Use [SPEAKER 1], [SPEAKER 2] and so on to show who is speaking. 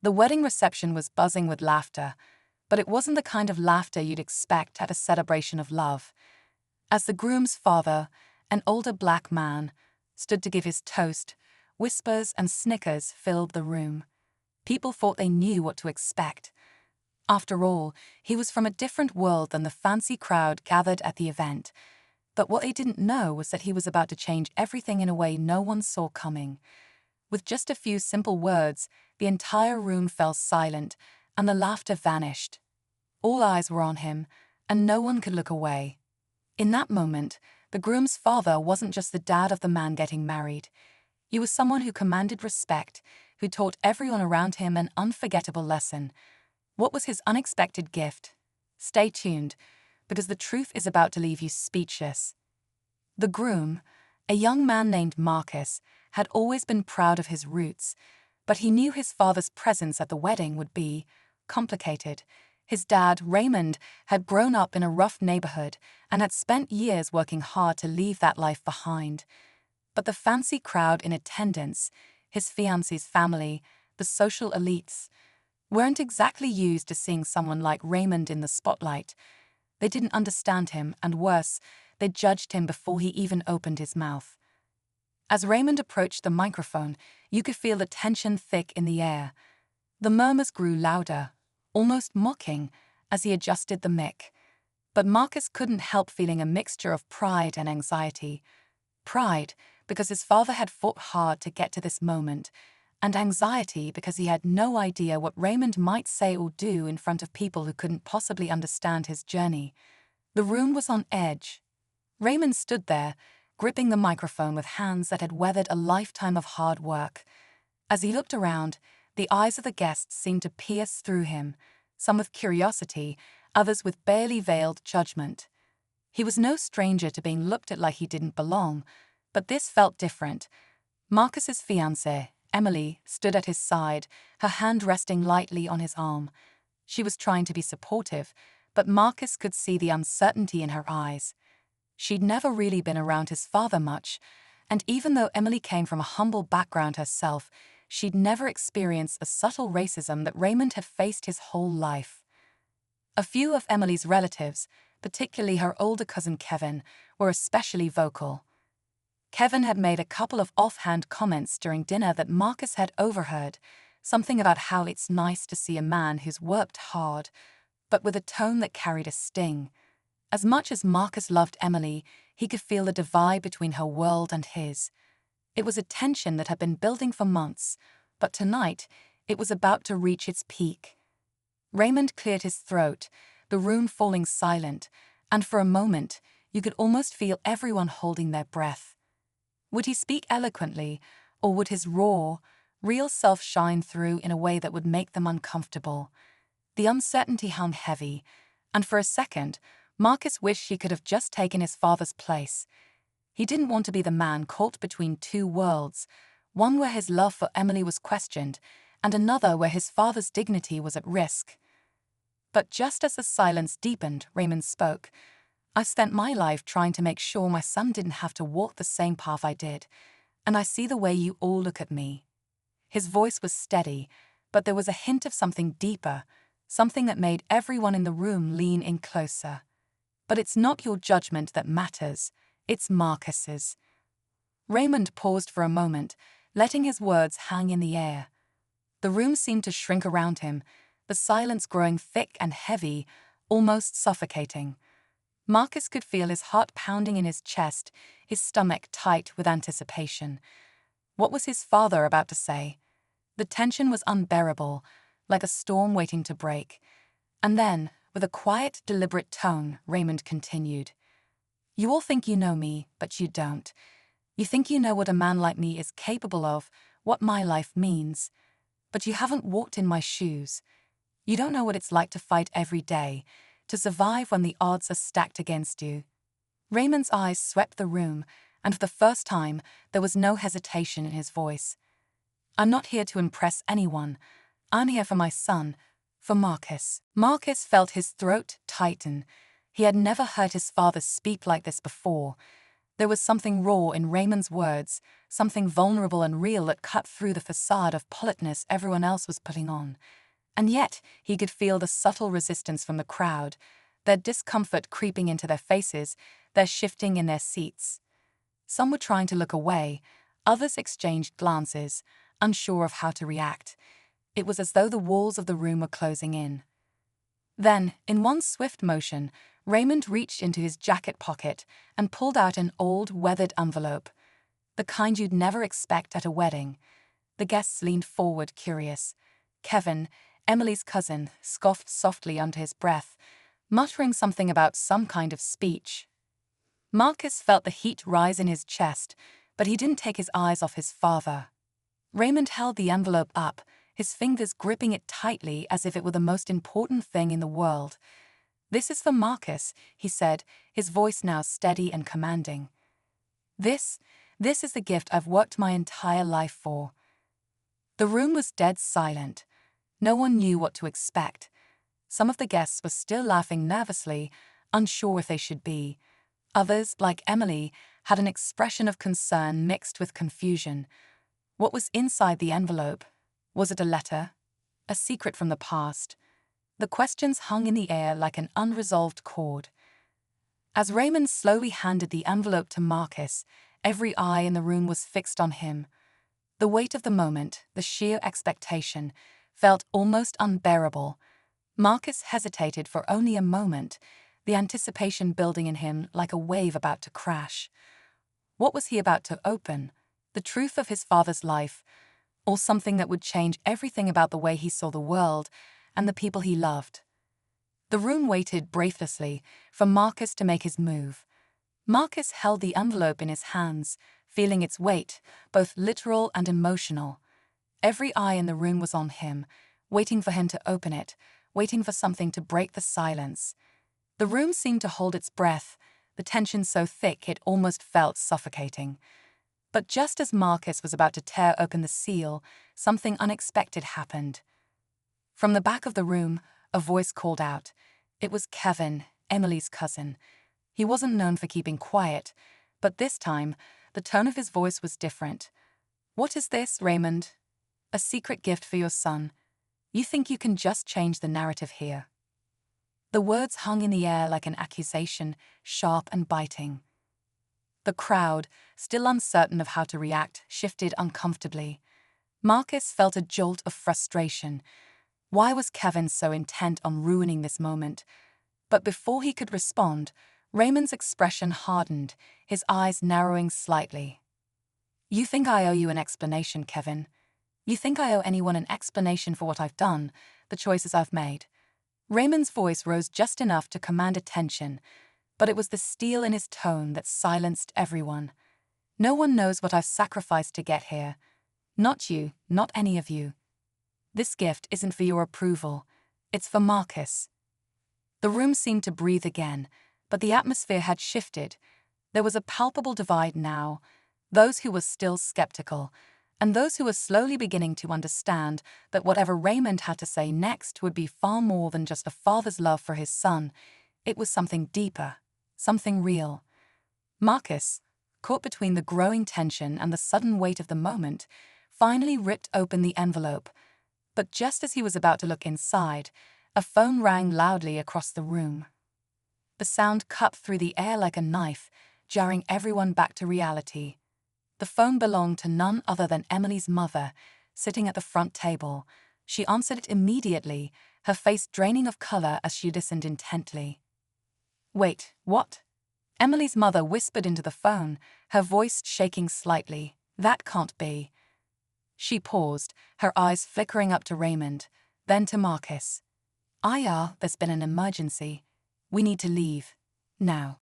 [SPEAKER 1] The wedding reception was buzzing with laughter, but it wasn't the kind of laughter you'd expect at a celebration of love. As the groom's father, an older black man, stood to give his toast, whispers and snickers filled the room. People thought they knew what to expect. After all, he was from a different world than the fancy crowd gathered at the event. But what they didn't know was that he was about to change everything in a way no one saw coming. With just a few simple words, the entire room fell silent, and the laughter vanished. All eyes were on him, and no one could look away. In that moment, the groom's father wasn't just the dad of the man getting married. He was someone who commanded respect, who taught everyone around him an unforgettable lesson. What was his unexpected gift? Stay tuned, because the truth is about to leave you speechless. The groom, a young man named Marcus, had always been proud of his roots, but he knew his father's presence at the wedding would be complicated. His dad, Raymond, had grown up in a rough neighborhood and had spent years working hard to leave that life behind. But the fancy crowd in attendance, his fiancée's family, the social elites, weren't exactly used to seeing someone like Raymond in the spotlight. They didn't understand him, and worse, they judged him before he even opened his mouth. As Raymond approached the microphone, you could feel the tension thick in the air. The murmurs grew louder, almost mocking, as he adjusted the mic. But Marcus couldn't help feeling a mixture of pride and anxiety. Pride, because his father had fought hard to get to this moment, and anxiety because he had no idea what Raymond might say or do in front of people who couldn't possibly understand his journey. The room was on edge. Raymond stood there, gripping the microphone with hands that had weathered a lifetime of hard work. As he looked around, the eyes of the guests seemed to pierce through him, some with curiosity, others with barely veiled judgment. He was no stranger to being looked at like he didn't belong, but this felt different. Marcus's fiancée, Emily, stood at his side, her hand resting lightly on his arm. She was trying to be supportive, but Marcus could see the uncertainty in her eyes. She'd never really been around his father much, and even though Emily came from a humble background herself, she'd never experienced the subtle racism that Raymond had faced his whole life. A few of Emily's relatives, particularly her older cousin Kevin, were especially vocal. Kevin had made a couple of offhand comments during dinner that Marcus had overheard, something about how it's nice to see a man who's worked hard, but with a tone that carried a sting. As much as Marcus loved Emily, he could feel the divide between her world and his. It was a tension that had been building for months, but tonight it was about to reach its peak. Raymond cleared his throat, the room falling silent, and for a moment you could almost feel everyone holding their breath. Would he speak eloquently, or would his raw, real self shine through in a way that would make them uncomfortable? The uncertainty hung heavy, and for a second, Marcus wished he could have just taken his father's place. He didn't want to be the man caught between two worlds, one where his love for Emily was questioned, and another where his father's dignity was at risk. But just as the silence deepened, Raymond spoke. "I've spent my life trying to make sure my son didn't have to walk the same path I did, and I see the way you all look at me." His voice was steady, but there was a hint of something deeper, something that made everyone in the room lean in closer. "But it's not your judgment that matters, it's Marcus's." Raymond paused for a moment, letting his words hang in the air. The room seemed to shrink around him, the silence growing thick and heavy, almost suffocating. Marcus could feel his heart pounding in his chest, his stomach tight with anticipation. What was his father about to say? The tension was unbearable, like a storm waiting to break. And then, with a quiet, deliberate tone, Raymond continued. "You all think you know me, but you don't. You think you know what a man like me is capable of, what my life means. But you haven't walked in my shoes. You don't know what it's like to fight every day, to survive when the odds are stacked against you." Raymond's eyes swept the room, and for the first time, there was no hesitation in his voice. "I'm not here to impress anyone. I'm here for my son, for Marcus." Marcus felt his throat tighten. He had never heard his father speak like this before, There was something raw in Raymond's words, something vulnerable and real that cut through the facade of politeness everyone else was putting on. And yet, he could feel the subtle resistance from the crowd, their discomfort creeping into their faces, their shifting in their seats. Some were trying to look away, others exchanged glances, unsure of how to react. It was as though the walls of the room were closing in. Then, in one swift motion, Raymond reached into his jacket pocket and pulled out an old, weathered envelope, the kind you'd never expect at a wedding. The guests leaned forward, curious. Kevin, Emily's cousin, scoffed softly under his breath, muttering something about some kind of speech. Marcus felt the heat rise in his chest, but he didn't take his eyes off his father. Raymond held the envelope up, his fingers gripping it tightly as if it were the most important thing in the world. "This is for Marcus," he said, his voice now steady and commanding. This is the gift I've worked my entire life for." The room was dead silent. No one knew what to expect. Some of the guests were still laughing nervously, unsure if they should be. Others, like Emily, had an expression of concern mixed with confusion. What was inside the envelope? Was it a letter? A secret from the past? The questions hung in the air like an unresolved chord. As Raymond slowly handed the envelope to Marcus, every eye in the room was fixed on him. The weight of the moment, the sheer expectation, felt almost unbearable. Marcus hesitated for only a moment, the anticipation building in him like a wave about to crash. What was he about to open? The truth of his father's life, or something that would change everything about the way he saw the world and the people he loved? The room waited breathlessly for Marcus to make his move. Marcus held the envelope in his hands, feeling its weight, both literal and emotional. Every eye in the room was on him, waiting for him to open it, waiting for something to break the silence. The room seemed to hold its breath, the tension so thick it almost felt suffocating. But just as Marcus was about to tear open the seal, something unexpected happened. From the back of the room, a voice called out. It was Kevin, Emily's cousin. He wasn't known for keeping quiet, but this time, the tone of his voice was different. "What is this, Raymond? A secret gift for your son? You think you can just change the narrative here?" The words hung in the air like an accusation, sharp and biting. The crowd, still uncertain of how to react, shifted uncomfortably. Marcus felt a jolt of frustration. Why was Kevin so intent on ruining this moment? But before he could respond, Raymond's expression hardened, his eyes narrowing slightly. "You think I owe you an explanation, Kevin? You think I owe anyone an explanation for what I've done, the choices I've made?" Raymond's voice rose just enough to command attention, but it was the steel in his tone that silenced everyone. "No one knows what I've sacrificed to get here. Not you, not any of you. This gift isn't for your approval. It's for Marcus." The room seemed to breathe again, but the atmosphere had shifted. There was a palpable divide now, those who were still skeptical, and those who were slowly beginning to understand that whatever Raymond had to say next would be far more than just a father's love for his son. It was something deeper, something real. Marcus, caught between the growing tension and the sudden weight of the moment, finally ripped open the envelope. But just as he was about to look inside, a phone rang loudly across the room. The sound cut through the air like a knife, jarring everyone back to reality. The phone belonged to none other than Emily's mother, sitting at the front table. She answered it immediately, her face draining of color as she listened intently. "Wait, what?" Emily's mother whispered into the phone, her voice shaking slightly. "That can't be." She paused, her eyes flickering up to Raymond, then to Marcus. "There's been an emergency. We need to leave. Now."